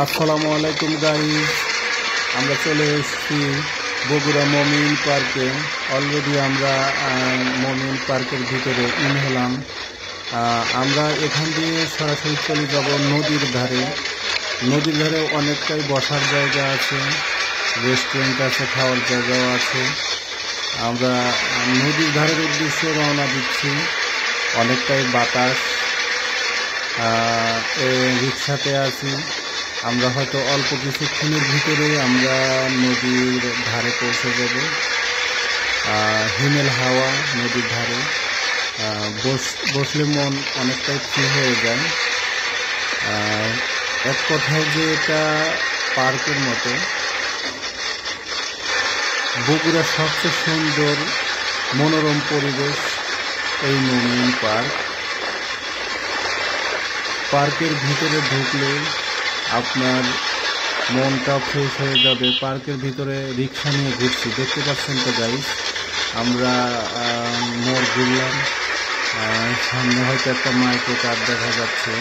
আসসালামু আলাইকুম গাইস, আমরা চলে এসেছি বগুড়া মমিন পার্কে। অলরেডি আমরা মমিন পার্কের ভিতরে ইন হলাম। আমরা এখান দিয়ে সরাসরি চলে যাব নদীর ধারে। নদীর ধারে অনেকটাই বসার জায়গা আছে, রেস্টুরেন্ট আছে, খাওয়ার জায়গাও আছে। আমরা নদীর ধারের উদ্দেশ্যে রওনা দিচ্ছি। অনেকটাই বাতাস, রিক্সাতে আছি। আমরা হয়তো অল্প কিছুক্ষণের ভিতরেই আমরা নদীর ধারে পৌঁছে যাব। হিমেল হাওয়া নদীর ধারে বসলে মন অনেকটাই ফ্রি হয়ে যায়। এক কথায় যে এটা পার্কের মতো। বগুড়ার সবচেয়ে সুন্দর মনোরম পরিবেশ এই মমিন পার্ক। পার্কের ভিতরে ঢুকলে আপনার মনটা ফ্রেশ হয়ে যাবে। পার্কের ভিতরে রিক্সা নিয়ে ঘুরছি, দেখতে পাচ্ছেন তো গাইস। আমরা মোড় ঘুরলাম, সামনে হয়তো একটা মাইক্রো কার দেখা যাচ্ছে।